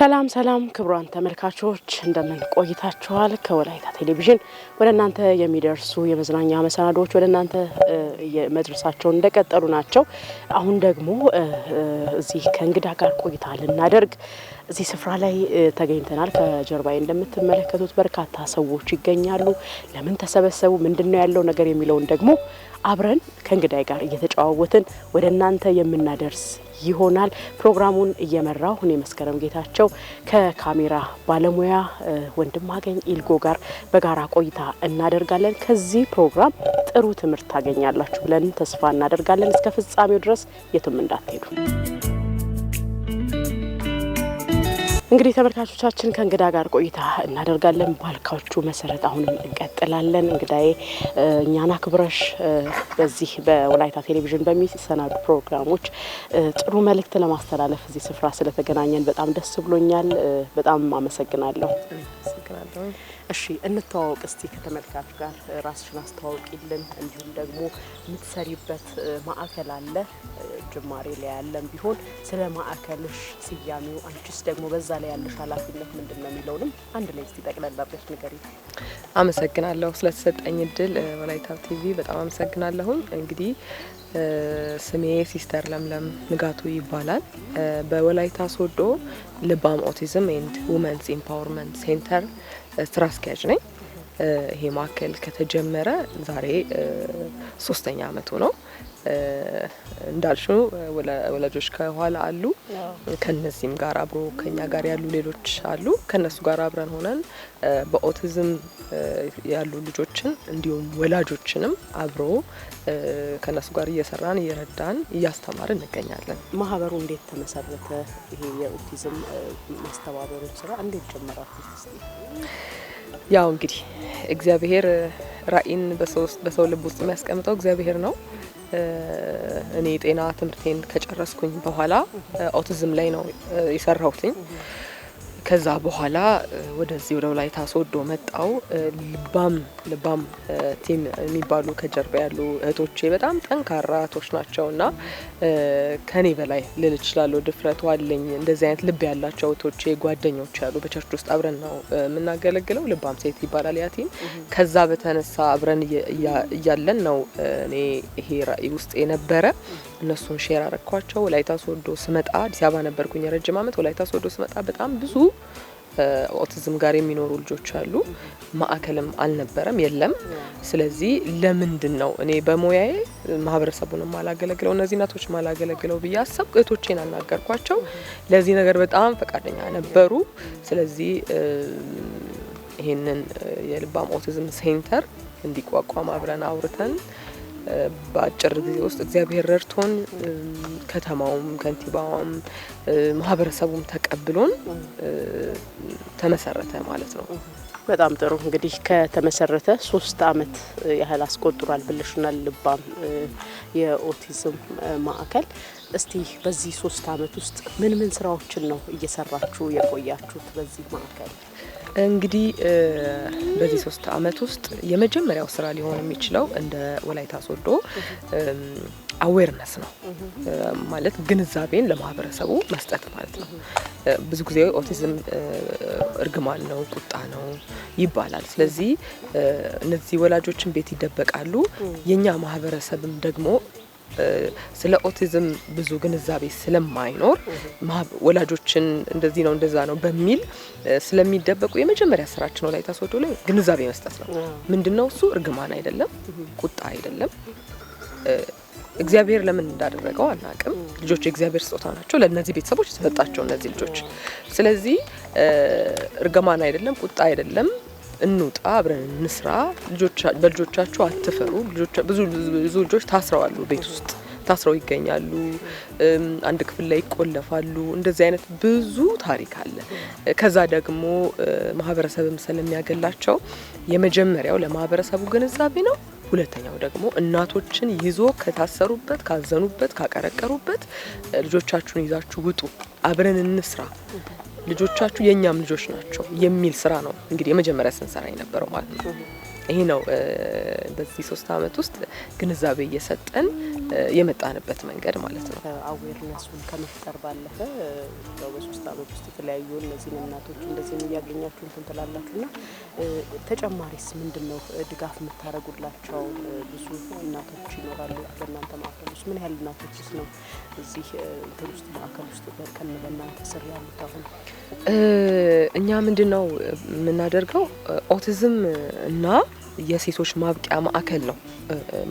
ሰላም ሰላም ክቡራን ተመልካቾች እንደምን ቆይታችኋል? ከወላይታ ቴሌቪዥን ወደ እናንተ የሚደርሱ የመዝናኛ መሰናዶዎች ወደ እናንተ መድረሳቸውን እንደቀጠሉ ናቸው። አሁን ደግሞ እዚህ ከእንግዳ ጋር ቆይታ ልናደርግ እዚህ ስፍራ ላይ ተገኝተናል። ከጀርባዬ እንደምትመለከቱት በርካታ ሰዎች ይገኛሉ። ለምን ተሰበሰቡ፣ ምንድነው ያለው ነገር የሚለውን ደግሞ አብረን ከእንግዳይ ጋር እየተጫዋወትን ወደ እናንተ የምናደርስ ይሆናል። ፕሮግራሙን እየመራው እኔ መስከረም ጌታቸው ከካሜራ ባለሙያ ወንድማገኝ ኢልጎ ጋር በጋራ ቆይታ እናደርጋለን። ከዚህ ፕሮግራም ጥሩ ትምህርት ታገኛላችሁ ብለን ተስፋ እናደርጋለን። እስከ ፍጻሜው ድረስ የትም እንዳትሄዱ። እንግዲህ ተመልካቾቻችን ከእንግዳ ጋር ቆይታ እናደርጋለን። ባልካችሁ መሰረት አሁንም እንቀጥላለን። እንግዳዬ እኛና ክብረሽ በዚህ በወላይታ ቴሌቪዥን በሚሰናዱ ፕሮግራሞች ጥሩ መልእክት ለማስተላለፍ እዚህ ስፍራ ስለተገናኘን በጣም ደስ ብሎኛል። በጣም አመሰግናለሁ። እሺ እንተዋወቅ እስቲ ከተመልካቹ ጋር ራስሽን አስተዋውቂልን። እንዲሁም ደግሞ የምትሰሪበት ማዕከል አለ ጅማሬ ላይ ያለም ቢሆን ስለ ማዕከልሽ ስያሜው አንቺስ ደግሞ በዛ ላይ ያለሽ ኃላፊነት ምንድነው የሚለውንም አንድ ላይ እስቲ ጠቅለል አድርገሽ ንገሪኝ። አመሰግናለሁ ስለተሰጠኝ እድል ወላይታ ቲቪ በጣም አመሰግናለሁ። እንግዲህ ስሜ ሲስተር ለምለም ንጋቱ ይባላል። በወላይታ ሶዶ ልባም ኦቲዝም ኤንድ ውመንስ ኢምፓወርመንት ሴንተር ስራ አስኪያጅ ነኝ። ይሄ ማዕከል ከተጀመረ ዛሬ 3ኛ አመቱ ነው። እንዳልሽው ወላጆች ከኋላ አሉ። ከነዚህም ጋር አብሮ ከኛ ጋር ያሉ ሌሎች አሉ። ከነሱ ጋር አብረን ሆነን በኦቲዝም ያሉ ልጆችን እንዲሁም ወላጆችንም አብሮ ከነሱ ጋር እየሰራን እየረዳን እያስተማርን እንገኛለን። ማህበሩ እንዴት ተመሰረተ? ይሄ የኦቲዝም ማስተባበሩ ስራ እንዴት ጀመራችሁ? ያው እንግዲህ እግዚአብሔር ራእይን በሰው ልብ ውስጥ የሚያስቀምጠው እግዚአብሔር ነው። እኔ ጤና ትምህርቴን ከጨረስኩኝ በኋላ ኦቲዝም ላይ ነው የሰራሁትኝ። ከዛ በኋላ ወደዚህ ወደ ወላይታ ሶዶ መጣው። ልባም ቲም የሚባሉ ከጀርባ ያሉ እህቶቼ በጣም ጠንካራ እህቶች ናቸውና ከኔ በላይ ልል እችላለሁ፣ ድፍረቱ አለኝ። እንደዚህ አይነት ልብ ያላቸው እህቶቼ ጓደኞች ያሉ በቸርች ውስጥ አብረን ነው የምናገለግለው። ልባም ሴት ይባላል ያ ቲም። ከዛ በተነሳ አብረን እያለን ነው እኔ ይሄ ራእይ ውስጥ የነበረ እነሱን ሼር አረኳቸው። ወላይታ ሶዶ ስመጣ አዲስ አበባ ነበርኩኝ ረጅም አመት። ወላይታ ሶዶ ስመጣ በጣም ብዙ ኦቲዝም ጋር የሚኖሩ ልጆች አሉ። ማዕከልም አልነበረም የለም። ስለዚህ ለምንድን ነው እኔ በሞያዬ ማህበረሰቡን ማላገለግለው እነዚህ እናቶች ማላገለግለው ብዬ አሰብኩ። እህቶቼን አናገርኳቸው። ለዚህ ነገር በጣም ፈቃደኛ ነበሩ። ስለዚህ ይሄንን የልባም ኦቲዝም ሴንተር እንዲቋቋም አብረን አውርተን በአጭር ጊዜ ውስጥ እግዚአብሔር ረድቶን ከተማውም ከንቲባውም ማህበረሰቡም ተቀብሎን ተመሰረተ ማለት ነው። በጣም ጥሩ። እንግዲህ ከተመሰረተ 3 አመት ያህል አስቆጥሯል ብለሽናል። ልባም የኦቲዝም ማዕከል እስቲ በዚህ 3 አመት ውስጥ ምን ስራዎችን ነው እየሰራችሁ የቆያችሁት በዚህ ማዕከል? እንግዲህ በዚህ 3 አመት ውስጥ የመጀመሪያው ስራ ሊሆን የሚችለው እንደ ወላይታ ሶዶ አዌርነስ ነው ማለት ግንዛቤን ለማህበረሰቡ መስጠት ማለት ነው። ብዙ ጊዜ ኦቲዝም እርግማን ነው፣ ቁጣ ነው ይባላል። ስለዚህ እነዚህ ወላጆችን ቤት ይደበቃሉ። የኛ ማህበረሰብም ደግሞ ስለ ኦቲዝም ብዙ ግንዛቤ ስለማይኖር ወላጆችን እንደዚህ ነው እንደዛ ነው በሚል ስለሚደበቁ የመጀመሪያ ስራችን ወላይታ ሶዶ ላይ ግንዛቤ መስጠት ነው። ምንድነው እሱ? እርግማን አይደለም፣ ቁጣ አይደለም። እግዚአብሔር ለምን እንዳደረገው አናውቅም። ልጆች የእግዚአብሔር ስጦታ ናቸው። ለነዚህ ቤተሰቦች የተሰጣቸው እነዚህ ልጆች። ስለዚህ እርግማን አይደለም፣ ቁጣ አይደለም። እንውጣ፣ አብረን እንስራ። በልጆቻችሁ አትፈሩ። ብዙ ልጆች ታስረዋሉ፣ ቤት ውስጥ ታስረው ይገኛሉ። አንድ ክፍል ላይ ይቆለፋሉ። እንደዚህ አይነት ብዙ ታሪክ አለ። ከዛ ደግሞ ማህበረሰብም ስለሚያገላቸው የመጀመሪያው ለማህበረሰቡ ግንዛቤ ነው። ሁለተኛው ደግሞ እናቶችን ይዞ ከታሰሩበት፣ ካዘኑበት፣ ካቀረቀሩበት ልጆቻችሁን ይዛችሁ ውጡ፣ አብረን እንስራ፣ ልጆቻችሁ የኛም ልጆች ናቸው የሚል ስራ ነው እንግዲህ የመጀመሪያ ስንሰራ የነበረው ማለት ነው። ይሄ ነው በዚህ 3 አመት ውስጥ ግንዛቤ እየሰጠን የመጣንበት መንገድ ማለት ነው። አዌርነሱን ከመፍጠር ባለፈ በ3 አመት ውስጥ የተለያዩ እነዚህ እናቶች እንደዚህ ያገኛችሁ እንትን ትላላችሁና ተጨማሪስ ምንድነው ድጋፍ የምታረጉላቸው? ብዙ እናቶች ይኖራሉ በእናንተ ማዕከል ውስጥ። ምን ያህል እናቶችስ ነው እዚህ እንትን ውስጥ ማዕከል ውስጥ በእናንተ ስር ያሉት? አሁን እኛ ምንድነው የምናደርገው ኦቲዝም እና የሴቶች ማብቂያ ማዕከል ነው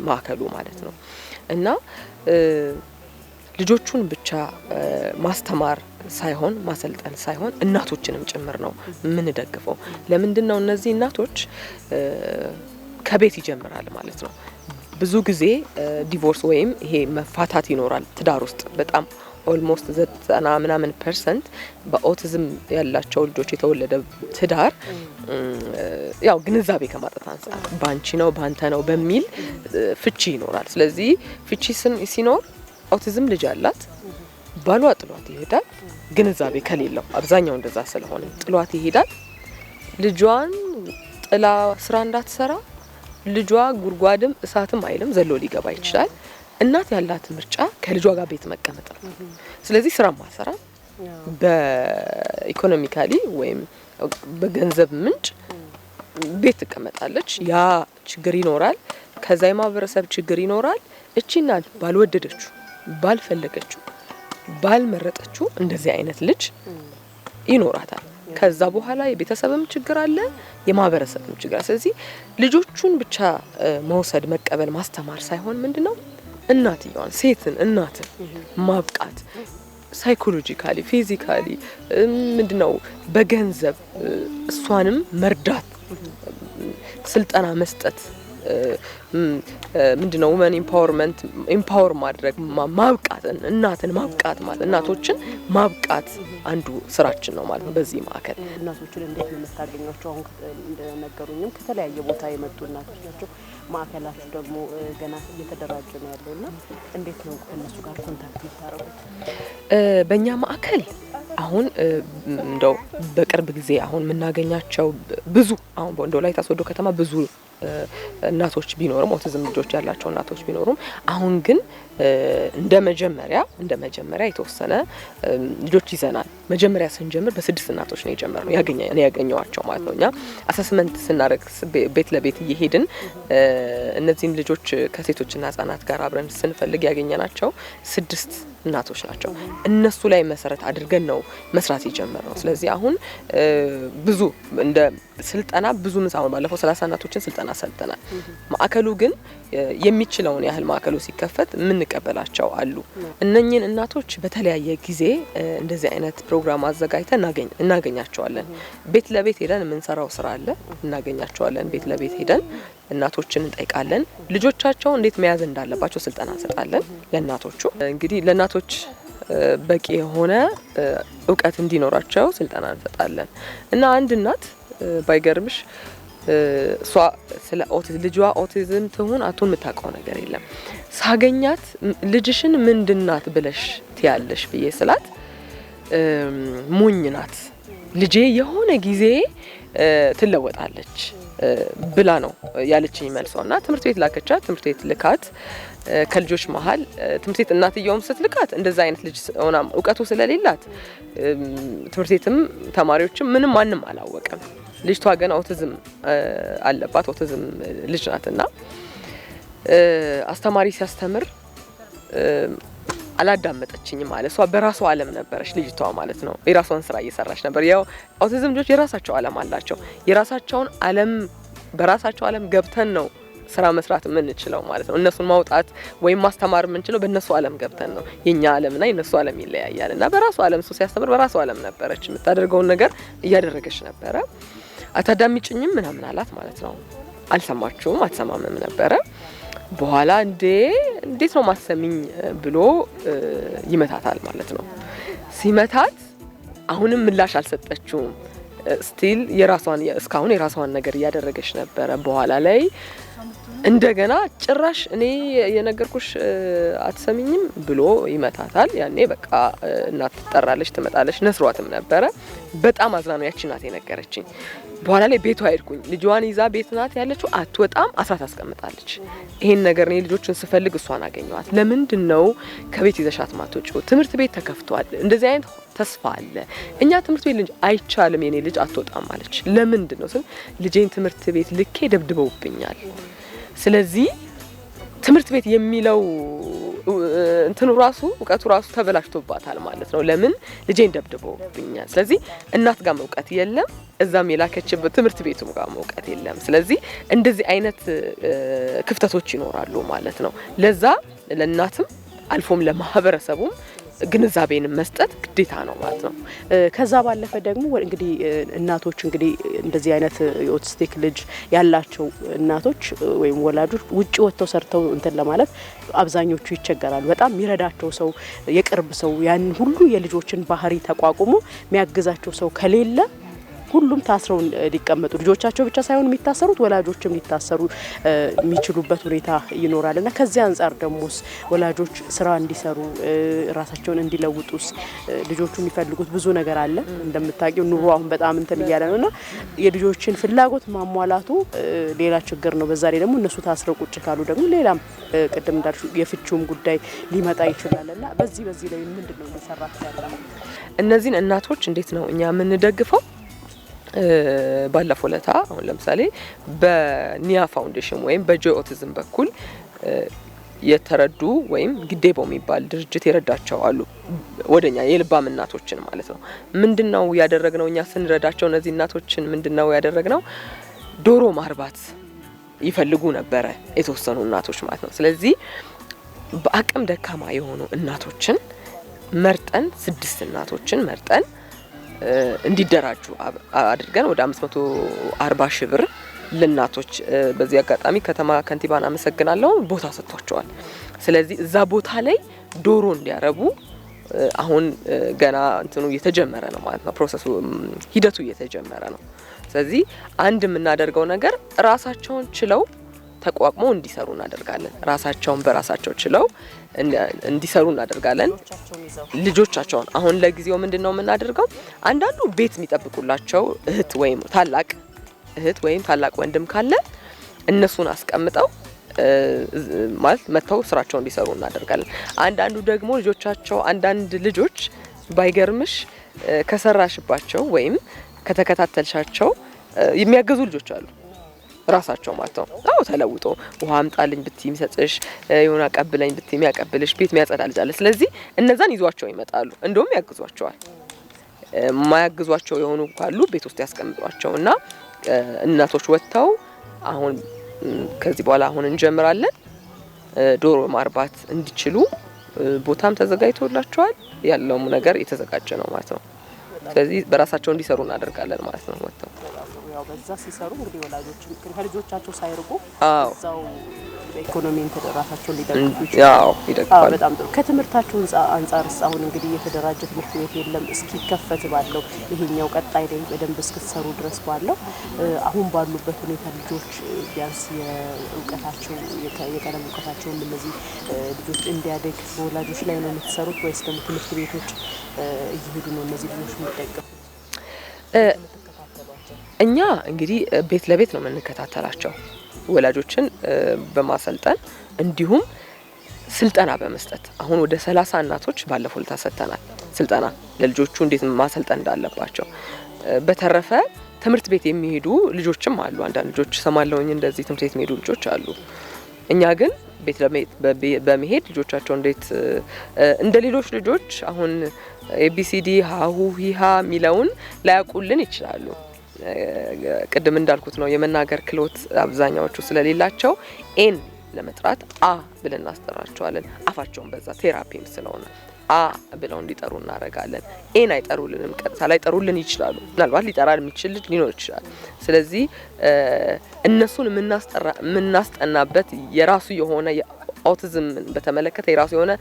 ማዕከሉ ማለት ነው። እና ልጆቹን ብቻ ማስተማር ሳይሆን ማሰልጠን ሳይሆን እናቶችንም ጭምር ነው የምንደግፈው። ለምንድነው እነዚህ እናቶች ከቤት ይጀምራል ማለት ነው። ብዙ ጊዜ ዲቮርስ ወይም ይሄ መፋታት ይኖራል ትዳር ውስጥ በጣም ኦልሞስት 90% በኦቲዝም ያላቸው ልጆች የተወለደ ትዳር ያው ግንዛቤ ከማጣት አንፃር ባንቺ ነው ባንተ ነው በሚል ፍቺ ይኖራል። ስለዚህ ፍቺ ሲኖር ኦቲዝም ልጅ አላት ባሏ ጥሏት ይሄዳል። ግንዛቤ ከሌለው አብዛኛው እንደዛ ስለሆነ ጥሏት ይሄዳል። ልጇን ጥላ ስራ እንዳትሰራ ልጇ ጉርጓድም እሳትም አይልም ዘሎ ሊገባ ይችላል። እናት ያላት ምርጫ ከልጇ ጋር ቤት መቀመጥ ነው። ስለዚህ ስራ ማሰራ በኢኮኖሚካሊ ወይም በገንዘብ ምንጭ ቤት ተቀመጣለች። ያ ችግር ይኖራል። ከዛ የማህበረሰብ ችግር ይኖራል። እቺ እናት ባልወደደችው ባልፈለገችው ባልመረጠችው እንደዚህ አይነት ልጅ ይኖራታል። ከዛ በኋላ የቤተሰብም ችግር አለ፣ የማህበረሰብም ችግር። ስለዚህ ልጆቹን ብቻ መውሰድ መቀበል ማስተማር ሳይሆን ምንድነው እናትየዋን ሴትን እናትን ማብቃት ሳይኮሎጂካሊ ፊዚካሊ ምንድነው በገንዘብ እሷንም መርዳት ስልጠና መስጠት ምንድነው ወመን ኢምፓወር ማድረግ ማብቃት እናትን ማብቃት ማለት እናቶችን ማብቃት አንዱ ስራችን ነው ማለት ነው። በዚህ ማዕከል እናቶችን እንዴት ነው የምታገኟቸው? አሁን እንደነገሩኝም ከተለያየ ቦታ የመጡ እናቶች ናቸው። ማዕከላችሁ ደግሞ ገና እየተደራጀ ነው ያለውና እንዴት ነው ከነሱ ጋር ኮንታክት የምታረጉት? በእኛ ማዕከል አሁን እንደው በቅርብ ጊዜ አሁን የምናገኛቸው ብዙ አሁን በወላይታ ሶዶ ከተማ ብዙ እናቶች ቢኖርም ኦቲዝም ልጆች ያላቸው እናቶች ቢኖርም አሁን ግን እንደመጀመሪያ የተወሰነ ልጆች ይዘናል። መጀመሪያ ስንጀምር በ6 እናቶች ነው የጀመርነው ያገኘዋቸው ማለት ነው። እኛ አሰስመንት ስናደርግ ቤት ለቤት እየሄድን እነዚህን ልጆች ከሴቶችና ህጻናት ጋር አብረን ስንፈልግ ያገኘናቸው 6 እናቶች ናቸው። እነሱ ላይ መሰረት አድርገን ነው መስራት የጀመርነው። ስለዚህ አሁን ብዙ እንደ ስልጠና ብዙ አሁን ባለፈው 30 እናቶችን ስልጠና ሰጥተናል። ማዕከሉ ግን የሚችለውን ያህል ማዕከሉ ሲከፈት የምንቀበላቸው አሉ። እነኚህን እናቶች በተለያየ ጊዜ እንደዚህ አይነት ፕሮግራም አዘጋጅተን እናገኛቸዋለን። ቤት ለቤት ሄደን የምንሰራው ስራ አለ። እናገኛቸዋለን። ቤት ለቤት ሄደን እናቶችን እንጠይቃለን። ልጆቻቸው እንዴት መያዝ እንዳለባቸው ስልጠና እንሰጣለን ለእናቶቹ። እንግዲህ ለእናቶች በቂ የሆነ እውቀት እንዲኖራቸው ስልጠና እንሰጣለን እና አንድ እናት ባይገርምሽ እሷ ስለ ልጇ ኦቲዝም ትሁን አቱን የምታውቀው ነገር የለም። ሳገኛት ልጅሽን ምንድናት ብለሽ ትያለሽ ብዬ ስላት ሞኝ ናት ልጄ የሆነ ጊዜ ትለወጣለች ብላ ነው ያለችኝ መልሷና ትምህርት ቤት ላከቻት። ትምህርት ቤት ልካት ከልጆች መሃል ትምህርት ቤት እናትየውም ስትልካት እንደዛ አይነት ልጅ ሆና እውቀቱ ስለሌላት ትምህርት ቤትም ተማሪዎችም ምንም ማንም አላወቀም። ልጅቷ ገና ኦቲዝም አለባት። ኦቲዝም ልጅ ናትና አስተማሪ ሲያስተምር አላዳመጠችኝም ማለት እሷ በራሷ ዓለም ነበረች ልጅቷ ማለት ነው። የራሷን ስራ እየሰራች ነበር። ያው ኦቲዝም ልጆች የራሳቸው ዓለም አላቸው። የራሳቸውን ዓለም በራሳቸው ዓለም ገብተን ነው ስራ መስራት የምንችለው ማለት ነው። እነሱን ማውጣት ወይም ማስተማር የምንችለው በእነሱ ዓለም ገብተን ነው። የኛ ዓለምና የነሱ ዓለም ይለያያል እና በራሷ ዓለም እሱ ሲያስተምር በራሷ ዓለም ነበረች። የምታደርገውን ነገር እያደረገች ነበረ። አታዳምጪኝም ምናምን አላት ማለት ነው። አልሰማችውም አትሰማምም ነበረ። በኋላ እንዴት ነው ማሰሚኝ ብሎ ይመታታል ማለት ነው። ሲመታት አሁንም ምላሽ አልሰጠችውም። ስቲል እስካሁን የራሷን ነገር እያደረገች ነበረ። በኋላ ላይ እንደገና ጭራሽ እኔ የነገርኩሽ አትሰሚኝም ብሎ ይመታታል። ያኔ በቃ እናት ትጠራለች፣ ትመጣለች። ነስሯትም ነበረ። በጣም አዝና ነው ያቺ እናት የነገረችኝ። በኋላ ላይ ቤቷ ሄድኩኝ። ልጇን ይዛ ቤት ናት ያለችው፣ አትወጣም፣ አስራት አስቀምጣለች። ይሄን ነገር እኔ ልጆችን ስፈልግ እሷን አገኘዋት። ለምንድነው ከቤት ይዘሻት ማትወጪው? ትምህርት ቤት ተከፍቷል፣ እንደዚህ አይነት ተስፋ አለ። እኛ ትምህርት ቤት ልጅ አይቻልም፣ የኔ ልጅ አትወጣም አለች። ለምንድነው ስል ልጄን ትምህርት ቤት ልኬ ደብድበውብኛል። ስለዚህ ትምህርት ቤት የሚለው እንትኑ ራሱ እውቀቱ ራሱ ተበላሽቶባታል ማለት ነው። ለምን ልጄን ደብድበውብኛል። ስለዚህ እናት ጋር እውቀት የለም፣ እዛም የላከችበት ትምህርት ቤቱም ጋር እውቀት የለም። ስለዚህ እንደዚህ አይነት ክፍተቶች ይኖራሉ ማለት ነው። ለዛ ለእናትም አልፎም ለማህበረሰቡም ግንዛቤን መስጠት ግዴታ ነው ማለት ነው። ከዛ ባለፈ ደግሞ እንግዲህ እናቶች እንግዲህ እንደዚህ አይነት የኦቲስቲክ ልጅ ያላቸው እናቶች ወይም ወላጆች ውጪ ወጥተው ሰርተው እንትን ለማለት አብዛኞቹ ይቸገራሉ። በጣም የሚረዳቸው ሰው የቅርብ ሰው ያን ሁሉ የልጆችን ባህሪ ተቋቁሞ የሚያግዛቸው ሰው ከሌለ ሁሉም ታስረው ሊቀመጡ ልጆቻቸው ብቻ ሳይሆን የሚታሰሩት ወላጆችም ሊታሰሩ የሚችሉበት ሁኔታ ይኖራልና ከዚህ አንፃር ደሞስ ወላጆች ስራ እንዲሰሩ ራሳቸውን እንዲለውጡስ ልጆቹ የሚፈልጉት ብዙ ነገር አለ። እንደምታውቂው ኑሮ አሁን በጣም እንትን እያለ ነውና የልጆችን ፍላጎት ማሟላቱ ሌላ ችግር ነው። በዛ ላይ ደግሞ እነሱ ታስረው ቁጭ ካሉ ደግሞ ሌላም ቅድም እንዳልኩ የፍቹም ጉዳይ ሊመጣ ይችላልና በዚህ ላይ ምንድነው እየሰራች ያለው? እነዚህን እናቶች እንዴት ነው እኛ የምንደግፈው? ባለፈው ለታ አሁን ለምሳሌ በኒያ ፋውንዴሽን ወይም በጆይ ኦቲዝም በኩል የተረዱ ወይም ግዴቦ የሚባል ድርጅት ይረዳቸው አሉ። ወደኛ የልባም እናቶችን ማለት ነው። ምንድነው ያደረግነው እኛ ስንረዳቸው እነዚህ እናቶችን ምንድነው ያደረግነው? ዶሮ ማርባት ይፈልጉ ነበረ የተወሰኑ እናቶች ማለት ነው። ስለዚህ በአቅም ደካማ የሆኑ እናቶችን መርጠን 6 እናቶችን መርጠን እንዲደራጁ አድርገን ወደ 540 ሺህ ብር ለናቶች በዚህ አጋጣሚ ከተማ ከንቲባን አመሰግናለሁ ቦታ ሰጥቷቸዋል። ስለዚህ እዛ ቦታ ላይ ዶሮ እንዲያረቡ አሁን ገና እንትኑ እየተጀመረ ነው ማለት ነው። ፕሮሰሱ ሂደቱ እየተጀመረ ነው። ስለዚህ አንድ የምናደርገው ነገር ራሳቸውን ችለው ተቋቁሞ እንዲሰሩ እናደርጋለን። ራሳቸውን በራሳቸው ችለው እንዲሰሩ እናደርጋለን። ልጆቻቸውን አሁን ለጊዜው ምንድነው የምናደርገው? አንዳንዱ ቤት የሚጠብቁላቸው እህት ወይም ታላቅ ወንድም ካለ እነሱን አስቀምጠው ማለት መተው ስራቸውን እንዲሰሩ እናደርጋለን። አንዳንዱ ደግሞ አንዳንድ ልጆች ባይገርምሽ ከሰራሽባቸው ወይም ከተከታተልሻቸው የሚያገዙ ልጆች አሉ። ራሳቸው ማለት ነው። ተለውጦ ውሃ አምጣልኝ ብትይ የሚሰጥሽ፣ የሆነ አቀብለኝ ብትይ የሚያቀብልሽ፣ ቤት የሚያጸዳልጃለ። ስለዚህ እነዛን ይዟቸው ይመጣሉ። እንደውም ያግዟቸዋል። ማያግዟቸው የሆኑ ካሉ ቤት ውስጥ ያስቀምጧቸውና እናቶች ወጥተው አሁን ከዚህ በኋላ እንጀምራለን ዶሮ ማርባት እንዲችሉ ቦታም ተዘጋጅቶላቸዋል። ያለውም ነገር የተዘጋጀ ነው ማለት ነው። ስለዚህ በራሳቸው እንዲሰሩ እናደርጋለን ማለት ነው። ወጥተው ያው በዛ ሲሰሩ እንግዲህ ወላጆችም ከልጆቻቸው ሳይርቁ እዛው በኢኮኖሚ ተደራታቸው ሊደግፉ ይችላሉ። በጣም ጥሩ። ከትምህርታቸው አንፃርስ አሁን እንግዲህ የተደራጀ ትምህርት ቤት የለም። እስኪ ከፈት ባለው ይሄኛው ቀጣይ ላይ በደንብ እስክትሰሩ ድረስ ባለው አሁን ባሉበት ሁኔታ ልጆች ቢያንስ የእውቀታቸው የቀለም እውቀታቸው እነዚህ ልጆች እንዲያደግ በወላጆች ላይ ነው የምትሰሩት ወይስ ደግሞ ትምህርት ቤቶች እየሄዱ ነው እነዚህ ልጆች የሚደገፉት? እኛ እንግዲህ ቤት ለቤት ነው የምንከታተላቸው ወላጆችን በማሰልጠን እንዲሁም ስልጠና በመስጠት አሁን ወደ 30 እናቶች ባለፈው ተሰጥተናል ስልጠና ለልጆቹ እንዴት ማሰልጠን እንዳለባቸው። በተረፈ ትምህርት ቤት የሚሄዱ ልጆችም አሉ። አንዳንድ ልጆች ሰማለውኝ እንደዚህ ትምህርት ቤት የሚሄዱ ልጆች አሉ። እኛ ግን ቤት ለቤት በመሄድ ልጆቻቸው እንዴት እንደ ሌሎች ልጆች አሁን ኤቢሲዲ ሃሁ ሂሃ ሚለውን ላያውቁልን ይችላሉ። ቅድም እንዳልኩት ነው የመናገር ክሎት አብዛኛዎቹ ስለሌላቸው ኤን ለመጥራት አ ብለን እናስጠራቸዋለን። አፋቸውን በዛ ቴራፒም ስለሆነ አ ብለው እንዲጠሩ እናደርጋለን። ኤን አይጠሩልንም፣ ቀጥታ ላይ ጠሩልን ይችላሉ። ምናልባት ሊጠራ የሚችል ልጅ ሊኖር ይችላል። ስለዚህ እነሱን የምናስጠናበት የራሱ የሆነ ኦቲዝም በተመለከተ የራሱ የሆነ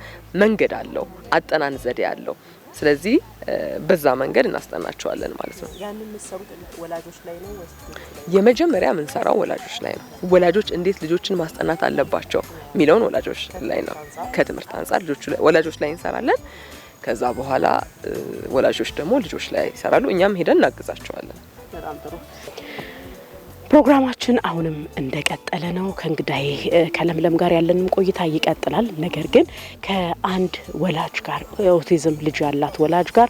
መንገድ አለው፣ አጠናን ዘዴ አለው። ስለዚህ በዛ መንገድ እናስጠናቸዋለን ማለት ነው። ያንን የምትሰሩት ወላጆች ላይ ነው ወይስ? የመጀመሪያ የምንሰራው ወላጆች ላይ ነው። ወላጆች እንዴት ልጆችን ማስጠናት አለባቸው የሚለውን ወላጆች ላይ ነው። ከትምህርት አንፃር ወላጆች ላይ እንሰራለን። ከዛ በኋላ ወላጆች ደግሞ ልጆች ላይ ይሰራሉ። እኛም ሄደን እናግዛቸዋለን። በጣም ጥሩ። ፕሮግራማችን አሁንም እንደቀጠለ ነው። ከእንግዳይ ከለምለም ጋር ያለንም ቆይታ ይቀጥላል። ነገር ግን ከአንድ ወላጅ ጋር የኦቲዝም ልጅ ያላት ወላጅ ጋር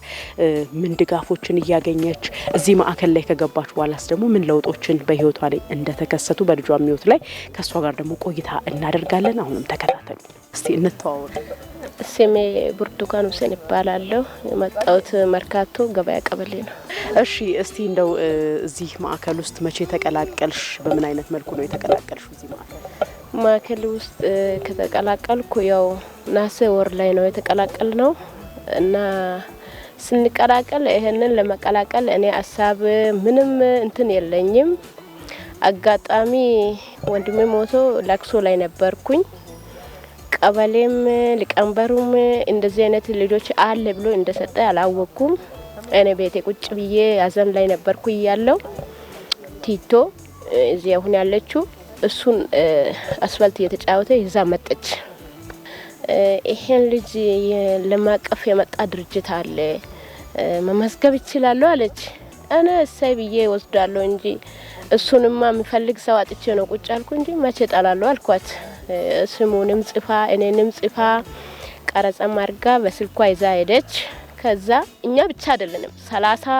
ምን ድጋፎችን እያገኘች እዚህ ማዕከል ላይ ከገባች በኋላስ ደግሞ ምን ለውጦችን በህይወቷ ላይ እንደተከሰቱ በልጇ ህይወት ላይ ከሷ ጋር ደግሞ ቆይታ እናደርጋለን። አሁንም ተከታተሉ። እስቲ እንተዋወቅ። ስሜ ብርቱካን ሁሴን ይባላለሁ። የመጣሁት መርካቶ ገበያ ቀበሌ ነው። እሺ እስቲ እንደው እዚህ ማዕከል ውስጥ መቼ ተቀላቀልሽ? በምን አይነት መልኩ ነው የተቀላቀልሽው እዚህ ማዕከል ውስጥ? ከተቀላቀልኩ ያው ነሐሴ ወር ላይ ነው የተቀላቀል ነው እና ስንቀላቀል ይሄንን ለመቀላቀል እኔ ሀሳብ ምንም እንትን የለኝም። አጋጣሚ ወንድሜ ሞቶ ለቅሶ ላይ ነበርኩኝ። ቀበሌም ሊቀመንበሩም እንደዚህ አይነት ልጆች አለ ብሎ እንደሰጠ አላወኩም። እኔ ቤቴ ቁጭ ብዬ ሀዘን ላይ ነበርኩ ያለው ቲቶ እዚህ አሁን ያለችው እሱን አስፋልት እየተጫወተ ይዛ መጣች። ይሄን ልጅ ለማቀፍ የመጣ ድርጅት አለ መመዝገብ ይችላል አለች። እኔ እሰይ ብዬ ወስዳለሁ እንጂ እሱንማ የሚፈልግ ሰው አጥቼ ነው ቁጭ አልኩ እንጂ መቼ ጣላለሁ አልኳት። ስሙንም ጽፋ እኔንም ጽፋ ቀረጻም አድርጋ በስልኳ ይዛ ሄደች። ከዛ እኛ ብቻ አይደለንም 30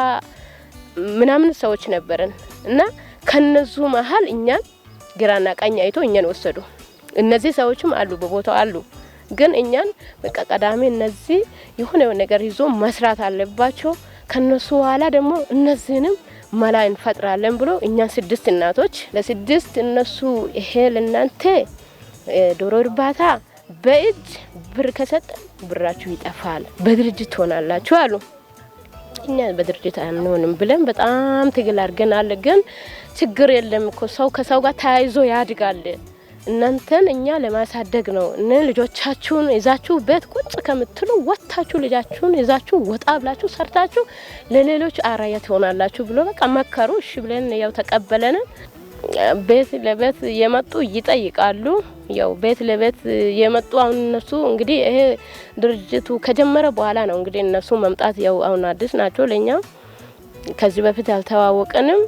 ምናምን ሰዎች ነበርን እና ከነሱ መሀል እኛን ግራና ቀኝ አይቶ እኛን ወሰዱ። እነዚህ ሰዎችም አሉ በቦታው አሉ፣ ግን እኛን በቃ ቀዳሚ እነዚህ የሆነ ነገር ይዞ መስራት አለባቸው። ከነሱ ኋላ ደግሞ እነዚህንም መላ እንፈጥራለን ብሎ እኛን 6 እናቶች ለ6 እነሱ ይሄ ለናንተ ዶሮ እርባታ በእጅ ብር ከሰጠ ብራችሁ ይጠፋል፣ በድርጅት ሆናላችሁ አሉ። እኛ በድርጅት አንሆንም ብለን በጣም ትግል አድርገናል። ግን ችግር የለም እኮ ሰው ከሰው ጋር ተያይዞ ያድጋል። እናንተን እኛ ለማሳደግ ነው። ልጆቻችሁን ይዛችሁ ቤት ቁጭ ከምትሉ ወጣችሁ ልጃችሁን ይዛችሁ ወጣ ብላችሁ ሰርታችሁ ለሌሎች አራያ ትሆናላችሁ ብሎ በቃ መከሩ። እሺ ብለን ያው ተቀበለን። ቤት ለቤት የመጡ ይጠይቃሉ። ያው ቤት ለቤት የመጡ አሁን እነሱ እንግዲህ ይሄ ድርጅቱ ከጀመረ በኋላ ነው እንግዲህ እነሱ መምጣት ያው አሁን አዲስ ናቸው ለኛ። ከዚህ በፊት ያልተዋወቀንም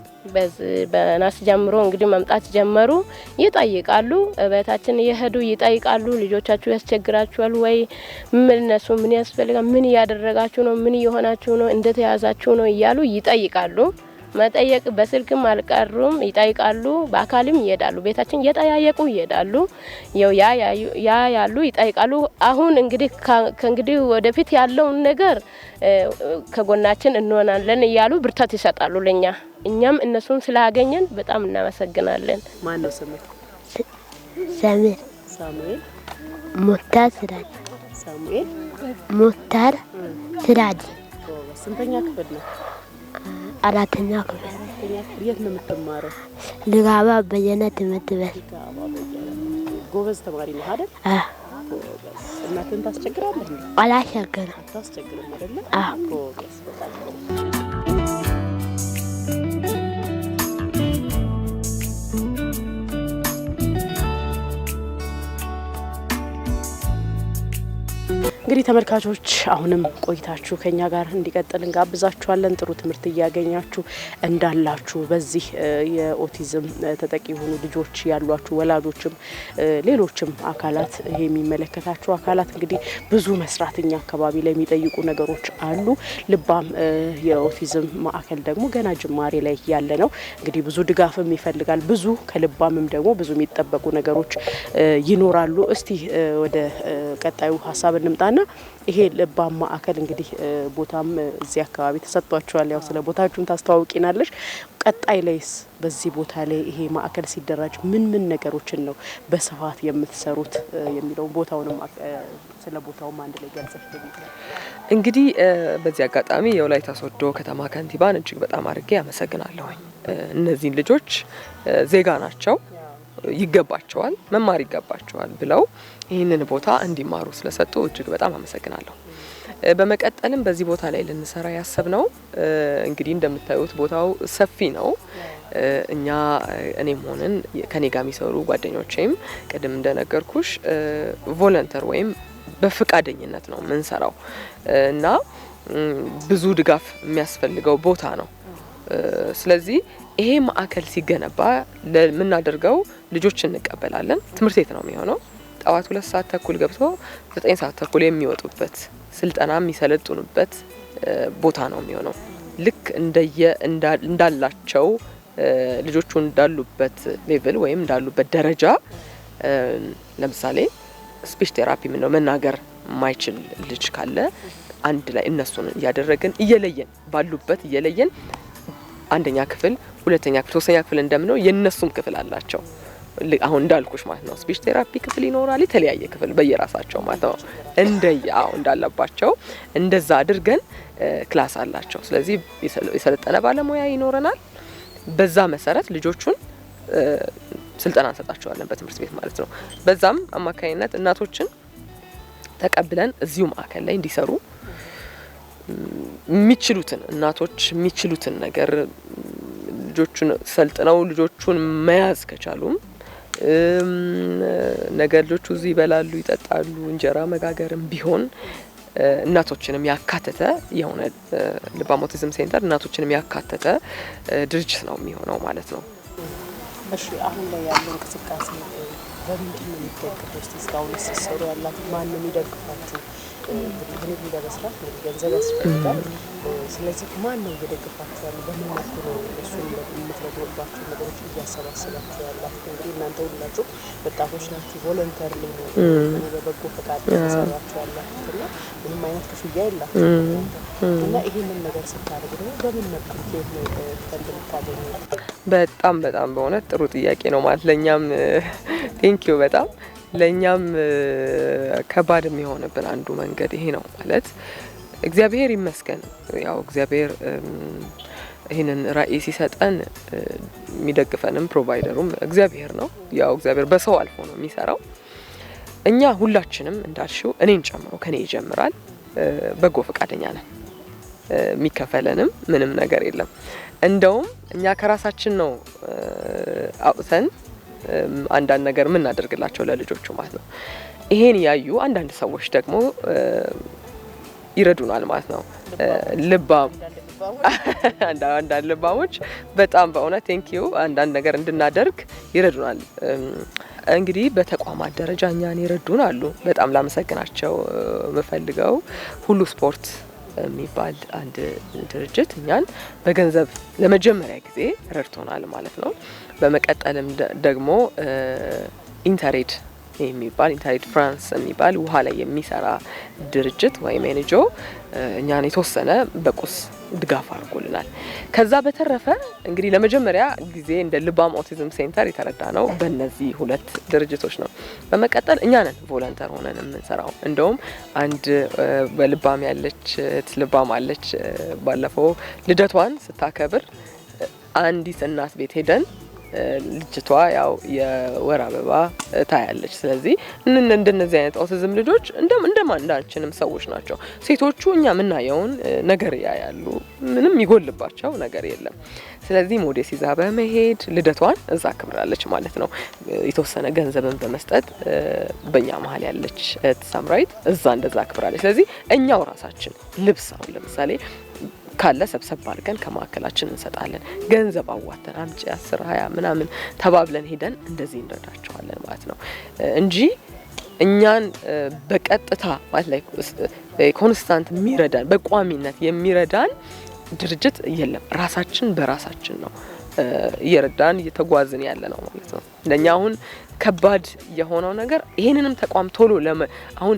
በናስ ጀምሮ እንግዲህ መምጣት ጀመሩ። ይጠይቃሉ፣ ቤታችን እየሄዱ ይጠይቃሉ። ልጆቻችሁ ያስቸግራችኋል ወይ? ምን እነሱ ምን ያስፈልጋል? ምን ያደረጋችሁ ነው? ምን እየሆናችሁ ነው? እንዴት ያዛችሁ ነው እያሉ ይጠይቃሉ። መጠየቅ በስልክም አልቀሩም፣ ይጠይቃሉ። በአካልም ይሄዳሉ። ቤታችን እየጠያየቁ ይሄዳሉ። ያ ያሉ ይጠይቃሉ። አሁን እንግዲህ ከእንግዲህ ወደፊት ያለውን ነገር ከጎናችን እንሆናለን እያሉ ብርታት ይሰጣሉ ለኛ። እኛም እነሱን ስላገኘን በጣም እናመሰግናለን። ማን ነው ስሙ? ሳሙኤል ሙታር ስራጅ። ሳሙኤል ሙታር ስራጅ። ስንተኛ ክፍል ነው? 4ኛ ክፍል። የት ነው የምትማረው? ልጋባ በየነ ትምህርት ቤት። ጎበዝ ተማሪ ነው አይደል? ጎበዝ። እናትን ታስቸግራለህ እንዴ? አላስቸግርም። አታስቸግርም አይደል? ጎበዝ። በጣም እንግዲህ ተመልካቾች አሁንም ቆይታችሁ ከኛ ጋር እንዲቀጥል እንጋብዛችኋለን። ጥሩ ትምህርት እያገኛችሁ እንዳላችሁ በዚህ የኦቲዝም ተጠቂ የሆኑ ልጆች ያሏችሁ ወላጆችም ሌሎችም አካላት ይሄ የሚመለከታችሁ አካላት እንግዲህ ብዙ መስራትኛ አካባቢ ላይ የሚጠይቁ ነገሮች አሉ። ልባም የኦቲዝም ማዕከል ደግሞ ገና ጅማሬ ላይ ያለ ነው። እንግዲህ ብዙ ድጋፍም ይፈልጋል። ብዙ ከልባምም ደግሞ ብዙ የሚጠበቁ ነገሮች ይኖራሉ። እስቲ ወደ ቀጣዩ ሀሳብ እንምጣና ይሄ ልባም ማዕከል እንግዲህ ቦታም እዚህ አካባቢ ተሰጥቷቸዋል። ያው ስለ ቦታችሁን ታስተዋውቂናለሽ። ቀጣይ ላይስ በዚህ ቦታ ላይ ይሄ ማዕከል ሲደራጅ ምን ምን ነገሮችን ነው በስፋት የምትሰሩት የሚለው ቦታውንም ስለ ቦታውም አንድ ላይ ገልጸሽ እንግዲህ በዚህ አጋጣሚ የወላይታ ሶዶ ከተማ ከንቲባን እጅግ በጣም አድርጌ አመሰግናለሁ። እነዚህን ልጆች ዜጋ ናቸው፣ ይገባቸዋል፣ መማር ይገባቸዋል ብለው ይህንን ቦታ እንዲማሩ ስለሰጡ እጅግ በጣም አመሰግናለሁ። በመቀጠልም በዚህ ቦታ ላይ ልንሰራ ያሰብነው እንግዲህ እንደምታዩት ቦታው ሰፊ ነው። እኛ እኔም ሆነን ከኔ ጋር የሚሰሩ ጓደኞቼም ቅድም እንደነገርኩሽ ቮለንተር ወይም በፍቃደኝነት ነው የምንሰራው እና ብዙ ድጋፍ የሚያስፈልገው ቦታ ነው። ስለዚህ ይሄ ማዕከል ሲገነባ ለምናደርገው ልጆችን እንቀበላለን። ትምህርት ቤት ነው የሚሆነው። ጠዋት 2 ሰዓት ተኩል ገብተው 9 ሰዓት ተኩል የሚወጡበት ስልጠና የሚሰለጥኑበት ቦታ ነው የሚሆነው። ልክ እንዳላቸው ልጆቹ እንዳሉበት ሌቭል ወይም እንዳሉበት ደረጃ ለምሳሌ ስፒች ቴራፒ ምን ነው መናገር ማይችል ልጅ ካለ አንድ ላይ እነሱን ያደረግን እየለየን ባሉበት እየለየን አንደኛ ክፍል፣ ሁለተኛ ክፍል፣ ሶስተኛ ክፍል እንደምነው የነሱም ክፍል አላቸው። አሁን እንዳልኩሽ ማለት ነው ስፒች ቴራፒ ክፍል ይኖራል፣ የተለያየ ክፍል በየራሳቸው ማለት ነው እንዳለባቸው እንደዛ አድርገን ክላስ አላቸው። ስለዚህ የሰለጠነ ባለሙያ ይኖረናል። በዛ መሰረት ልጆቹን ስልጠና እንሰጣቸዋለን በትምህርት ቤት ማለት ነው። በዛም አማካይነት እናቶችን ተቀብለን እዚሁ ማዕከል ላይ እንዲሰሩ የሚችሉትን እናቶች የሚችሉትን ነገር ልጆቹን ሰልጥነው ልጆቹን መያዝ ከቻሉም ነገር ልጆቹ እዚህ ይበላሉ፣ ይጠጣሉ፣ እንጀራ መጋገርም ቢሆን እናቶችንም ያካተተ የሆነ ልባም ኦቲዝም ሴንተር እናቶችንም ያካተተ ድርጅት ነው የሚሆነው ማለት ነው። እሺ አሁን ላይ ያለው እንቅስቃሴ በምንድን ነው የሚደገፈው? እስካሁን ሲሰሩ ያላት ማን ነው የሚደግፋችሁ? እንግዲህ ለመስራት ገንዘብ ያስፈልጋል። ስለዚህ ማን ነው እየደገፋችሁ ያለው? በምን መልኩ ነው እሱን የምትለግባችሁ ነገሮች እያሰባሰባችሁ ያላችሁ? እንግዲህ እናንተ ሁላችሁ ወጣቶች ናችሁ፣ ቮለንተር ነው በበጎ ፈቃድ ተሰራችሁ ያላችሁና ምንም አይነት ክፍያ የላችሁም እና ይሄንን ነገር ስታደርጉ ደግሞ በምን መልኩ ነው እንደምታገኙ? በጣም በእውነት ጥሩ ጥያቄ ነው ማለት ለኛም ቴንኪዩ በጣም ለኛም ከባድ የሚሆንብን አንዱ መንገድ ይሄ ነው ማለት እግዚአብሔር ይመስገን። ያው እግዚአብሔር ይሄንን ራዕይ ሲሰጠን የሚደግፈንም ፕሮቫይደሩም እግዚአብሔር ነው። ያው እግዚአብሔር በሰው አልፎ ነው የሚሰራው። እኛ ሁላችንም እንዳልሽው እኔን ጨምሮ ከኔ ይጀምራል በጎ ፈቃደኛ ነን። የሚከፈለንም ምንም ነገር የለም። እንደውም እኛ ከራሳችን ነው አውጥተን አንዳንድ ነገር ምን እናደርግላቸው ለልጆቹ ማለት ነው። ይሄን ያዩ አንዳንድ ሰዎች ደግሞ ይረዱናል ማለት ነው። አንዳንድ ልባሞች በጣም በእውነት ቴንኪዩ አንዳንድ ነገር እንድናደርግ ይረዱናል። እንግዲህ በተቋማት ደረጃ እኛን ይረዱን አሉ። በጣም ላመሰግናቸው የምፈልገው ሁሉ ስፖርት የሚባል አንድ ድርጅት እኛን በገንዘብ ለመጀመሪያ ጊዜ ረድቶናል ማለት ነው። በመቀጠልም ደግሞ ኢንተሬድ የሚባል ኢንተሬድ ፍራንስ የሚባል ውሃ ላይ የሚሰራ ድርጅት ወይም ኤንጂኦ እኛን የተወሰነ በቁስ ድጋፍ አድርጎልናል። ከዛ በተረፈ እንግዲህ ለመጀመሪያ ጊዜ እንደ ልባም ኦቲዝም ሴንተር የተረዳ ነው በእነዚህ ሁለት ድርጅቶች ነው። በመቀጠል እኛ ነን ቮለንተር ሆነን የምንሰራው። እንደውም አንድ በልባም ያለች ልባም አለች። ባለፈው ልደቷን ስታከብር አንዲት እናት ቤት ሄደን ልጅቷ ያው የወር አበባ ታያለች። ስለዚህ እንደነዚህ አይነት ኦቲዝም ልጆች እንደማንዳችንም ሰዎች ናቸው። ሴቶቹ እኛ ምናየውን ነገር ያያሉ፣ ምንም ይጎልባቸው ነገር የለም። ስለዚህ ሞዴስ ይዛ በመሄድ ልደቷን እዛ አክብራለች ማለት ነው። የተወሰነ ገንዘብን በመስጠት በእኛ መሀል ያለች ሳምራዊት እዛ እንደዛ አክብራለች። ስለዚህ እኛው ራሳችን ልብስ አሁን ለምሳሌ ካለ ሰብሰብ አድርገን ከማዕከላችን እንሰጣለን። ገንዘብ አዋተን አምጪ 10 20 ምናምን ተባብለን ሄደን እንደዚህ እንረዳቸዋለን ማለት ነው እንጂ እኛን በቀጥታ ማለት ላይ ኮንስታንት የሚረዳን በቋሚነት የሚረዳን ድርጅት የለም። ራሳችን በራሳችን ነው እየረዳን እየተጓዝን ያለ ነው ማለት ነው። ለኛ አሁን ከባድ የሆነው ነገር ይሄንንም ተቋም ቶሎ አሁን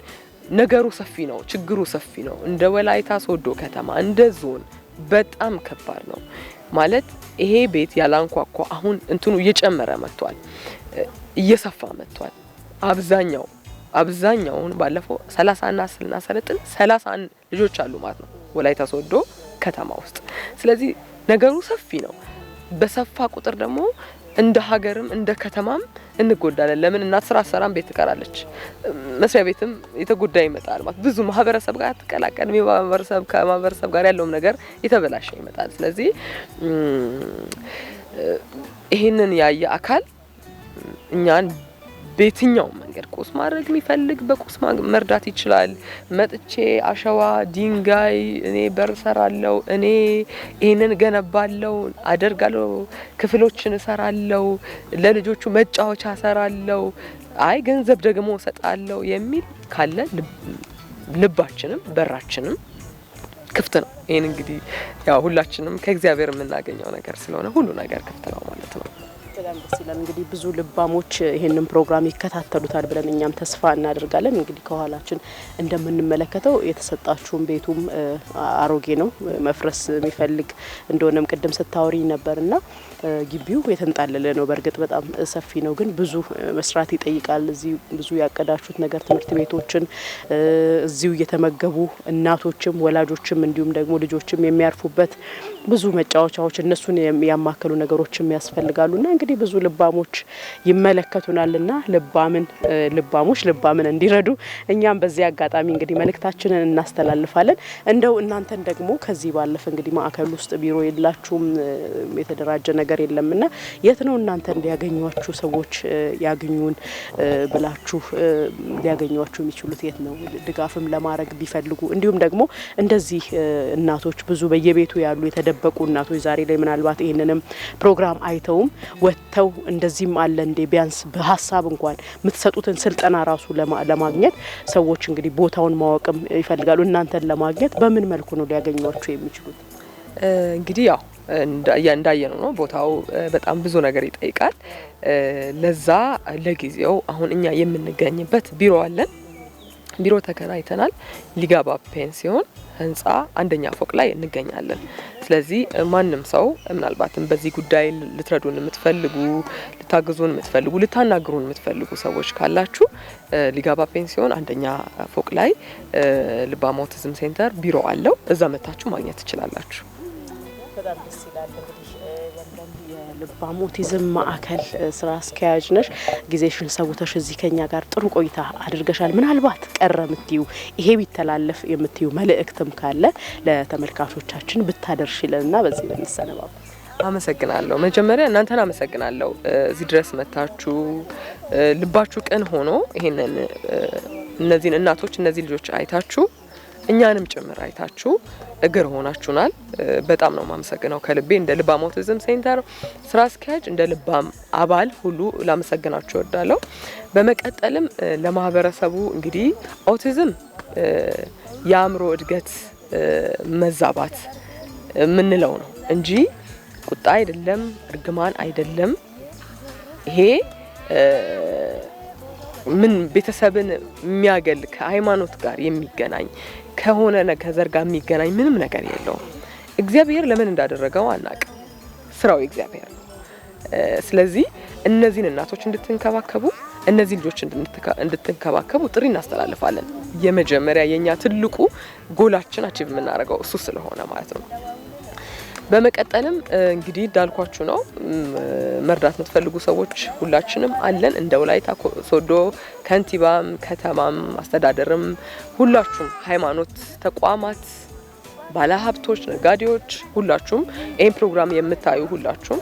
ነገሩ ሰፊ ነው፣ ችግሩ ሰፊ ነው። እንደ ወላይታ ሶዶ ከተማ እንደ ዞን በጣም ከባድ ነው ማለት ይሄ ቤት ያላንኳኳ አሁን እንትኑ እየጨመረ መጥቷል፣ እየሰፋ መጥቷል። አብዛኛውን ባለፈው 30 እና 10 እና 30 ልጆች አሉ ማለት ነው ወላይታ ሶዶ ከተማ ውስጥ። ስለዚህ ነገሩ ሰፊ ነው። በሰፋ ቁጥር ደግሞ እንደ ሀገርም እንደ ከተማም እንጎዳለን። ለምን እናት ስራ ሰራም ቤት ትቀራለች፣ መስሪያ ቤትም የተጎዳ ይመጣል ማለት ብዙ ማህበረሰብ ጋር ተቀላቀል ከማህበረሰብ ጋር ያለው ነገር የተበላሸ ይመጣል። ስለዚህ ይሄንን ያየ አካል እኛን በየትኛው መንገድ ቁስ ማድረግ የሚፈልግ በቁስ መርዳት ይችላል። መጥቼ አሸዋ ድንጋይ እኔ በር ሰራለው እኔ ይሄንን ገነባለው አደርጋለው ክፍሎችን ሰራለው ለልጆቹ መጫወቻ ሰራለው አይ ገንዘብ ደግሞ ሰጣለው የሚል ካለ ልባችንም በራችንም ክፍት ነው። ይሄን እንግዲህ ያው ሁላችንም ከእግዚአብሔር የምናገኘው ነገር ስለሆነ ሁሉ ነገር ክፍት ነው ማለት ነው። በጣም ደስ ይላል። እንግዲህ ብዙ ልባሞች ይሄንን ፕሮግራም ይከታተሉታል ብለን እኛም ተስፋ እናደርጋለን። እንግዲህ ከኋላችን እንደምንመለከተው የተሰጣችሁን ቤቱም አሮጌ ነው መፍረስ የሚፈልግ እንደሆነም ቅድም ስታወሪ ነበርና ግቢው የተንጣለለ ነው። በእርግጥ በጣም ሰፊ ነው፣ ግን ብዙ መስራት ይጠይቃል። እዚህ ብዙ ያቀዳችሁት ነገር ትምህርት ቤቶችን እዚሁ እየተመገቡ እናቶችም ወላጆችም እንዲሁም ደግሞ ልጆችም የሚያርፉበት ብዙ መጫወቻዎች እነሱን ያማከሉ ነገሮችም ያስፈልጋሉና እንግዲህ ብዙ ልባሞች ይመለከቱናልና ልባሞች ልባምን እንዲረዱ እኛም በዚህ አጋጣሚ እንግዲህ መልእክታችንን እናስተላልፋለን። እንደው እናንተን ደግሞ ከዚህ ባለፈ እንግዲህ ማዕከል ውስጥ ቢሮ የላችሁም፣ የተደራጀ ነገር የለምና የት ነው እናንተ እንዲያገኙዋችሁ ሰዎች ያገኙን ብላችሁ ሊያገኙዋችሁ የሚችሉት የት ነው? ድጋፍም ለማድረግ ቢፈልጉ እንዲሁም ደግሞ እንደዚህ እናቶች ብዙ በየቤቱ ያሉ የተደበቁ እናቶች ዛሬ ላይ ምናልባት ይሄንንም ፕሮግራም አይተውም ወጥተው እንደዚህም አለ እንዴ ቢያንስ በሐሳብ እንኳን የምትሰጡትን ስልጠና ራሱ ለማግኘት ሰዎች እንግዲህ ቦታውን ማወቅም ይፈልጋሉ። እናንተን ለማግኘት በምን መልኩ ነው ሊያገኙዋችሁ የሚችሉት? እንግዲህ ያው እንዳየነው ነው ቦታው በጣም ብዙ ነገር ይጠይቃል። ለዛ ለጊዜው አሁን እኛ የምንገኝበት ቢሮ አለን። ቢሮ ተከራይተናል። ሊጋባ ፔንሲዮን ህንጻ አንደኛ ፎቅ ላይ እንገኛለን። ስለዚህ ማንም ሰው ምናልባትም በዚህ ጉዳይ ልትረዱን የምትፈልጉ ልታግዙን የምትፈልጉ ልታናግሩን የምትፈልጉ ሰዎች ካላችሁ ሊጋባ ፔንሲዮን አንደኛ ፎቅ ላይ ልባም ኦቲዝም ሴንተር ቢሮ አለው። እዛ መታችሁ ማግኘት ትችላላችሁ። በጣም ደስ ይላል። እንግዲህ ለምለም የልባም ኦቲዝም ማዕከል ስራ አስኪያጅ ነሽ። ጊዜሽን ሰውተሽ እዚህ ከኛ ጋር ጥሩ ቆይታ አድርገሻል። ምናልባት ቀረ የምትዩ ይሄ ቢተላለፍ የምትዩ መልእክትም ካለ ለተመልካቾቻችን ብታደርሽልንና በዚህ በሚሰነባው አመሰግናለሁ። መጀመሪያ እናንተን አመሰግናለሁ። እዚህ ድረስ መታችሁ ልባችሁ ቅን ሆኖ ይሄንን እነዚህን እናቶች እነዚህ ልጆች አይታችሁ እኛንም ጭምር አይታችሁ እግር ሆናችሁናል። በጣም ነው ማመሰግነው ከልቤ እንደ ልባም ኦቲዝም ሴንተር ስራ አስኪያጅ እንደ ልባም አባል ሁሉ ላመሰግናችሁ እወዳለሁ። በመቀጠልም ለማህበረሰቡ እንግዲህ ኦቲዝም የአእምሮ እድገት መዛባት ምንለው ነው እንጂ ቁጣ አይደለም፣ እርግማን አይደለም። ይሄ ምን ቤተሰብን የሚያገል ከሃይማኖት ጋር የሚገናኝ ከሆነ ከዘር ጋር የሚገናኝ ምንም ነገር የለውም። እግዚአብሔር ለምን እንዳደረገው አናውቅም። ስራው እግዚአብሔር ነው። ስለዚህ እነዚህን እናቶች እንድትንከባከቡ እነዚህ ልጆች እንድትንከባከቡ ጥሪ እናስተላልፋለን። የመጀመሪያ የኛ ትልቁ ጎላችን አቺቭ የምናደርገው እሱ ስለሆነ ማለት ነው። በመቀጠልም እንግዲህ እንዳልኳችሁ ነው መርዳት የምትፈልጉ ሰዎች ሁላችንም አለን። እንደ ወላይታ ሶዶ ከንቲባም ከተማም አስተዳደርም ሁላችሁም ሃይማኖት ተቋማት ባለሀብቶች ነጋዴዎች ሁላችሁም ይሄን ፕሮግራም የምታዩ ሁላችሁም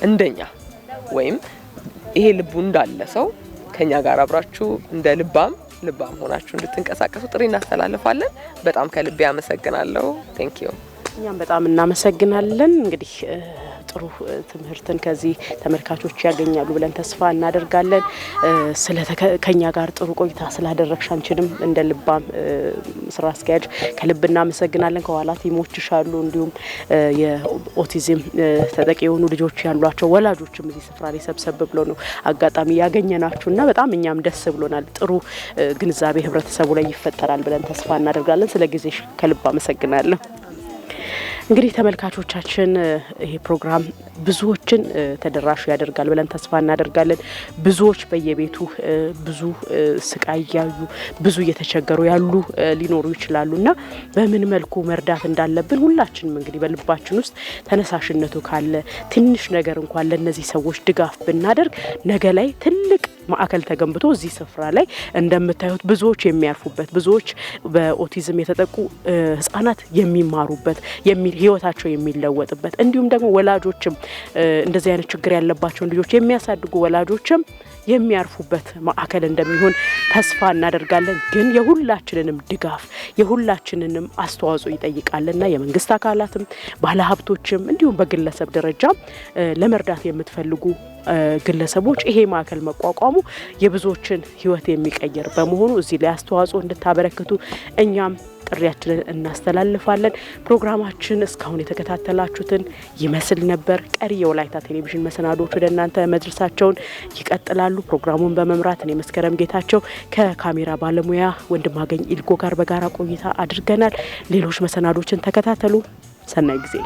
እንደኛ ወይም ይሄ ልቡ እንዳለ ሰው ከኛ ጋር አብራችሁ እንደ ልባም ሆናችሁ እንድትንቀሳቀሱ ጥሪ እናስተላልፋለን። በጣም ከልቤ አመሰግናለሁ። ቴንክ ዩ። እኛም በጣም እናመሰግናለን። እንግዲህ ጥሩ ትምህርትን ከዚህ ተመልካቾች ያገኛሉ ብለን ተስፋ እናደርጋለን። ከኛ ጋር ጥሩ ቆይታ ስላደረግሽ አንቺንም እንደ ልባም ስራ አስኪያጅ ከልብ እናመሰግናለን። ከኋላ ቲሞችሽ አሉ፣ እንዲሁም የኦቲዝም ተጠቂ የሆኑ ልጆች ያሏቸው ወላጆችም እዚህ ስፍራ ላይ ሰብሰብ ብለው ነው አጋጣሚ ያገኘናችሁና በጣም እኛም ደስ ብሎናል። ጥሩ ግንዛቤ ህብረተሰቡ ላይ ይፈጠራል ብለን ተስፋ እናደርጋለን። ስለ ጊዜሽ ከልብ አመሰግናለሁ። እንግዲህ ተመልካቾቻችን ይሄ ፕሮግራም ብዙዎችን ተደራሽ ያደርጋል ብለን ተስፋ እናደርጋለን። ብዙዎች በየቤቱ ብዙ ስቃይ ያዩ ብዙ እየተቸገሩ ያሉ ሊኖሩ ይችላሉና በምን መልኩ መርዳት እንዳለብን ሁላችንም እንግዲህ በልባችን ውስጥ ተነሳሽነቱ ካለ ትንሽ ነገር እንኳን ለነዚህ ሰዎች ድጋፍ ብናደርግ ነገ ላይ ትልቅ ማዕከል ተገንብቶ እዚህ ስፍራ ላይ እንደምታዩት ብዙዎች የሚያርፉበት ብዙዎች በኦቲዝም የተጠቁ ህጻናት የሚማሩበት ህይወታቸው የሚለወጥበት እንዲሁም ደግሞ ወላጆችም እንደዚህ አይነት ችግር ያለባቸው ልጆች የሚያሳድጉ ወላጆችም የሚያርፉበት ማዕከል እንደሚሆን ተስፋ እናደርጋለን። ግን የሁላችንንም ድጋፍ የሁላችንንም አስተዋጽኦ ይጠይቃልና የመንግስት አካላትም ባለሀብቶችም እንዲሁም በግለሰብ ደረጃ ለመርዳት የምትፈልጉ ግለሰቦች ይሄ ማዕከል መቋቋሙ የብዙዎችን ህይወት የሚቀየር በመሆኑ እዚህ ላይ አስተዋጽኦ እንድታበረክቱ እኛም ጥሪያችንን እናስተላልፋለን። ፕሮግራማችን እስካሁን የተከታተላችሁትን ይመስል ነበር። ቀሪ የወላይታ ቴሌቪዥን መሰናዶዎች ወደ እናንተ መድረሳቸውን ይቀጥላሉ። ፕሮግራሙን በመምራት እኔ መስከረም ጌታቸው ከካሜራ ባለሙያ ወንድማገኝ ኢልጎ ጋር በጋራ ቆይታ አድርገናል። ሌሎች መሰናዶችን ተከታተሉ። ሰናይ ጊዜ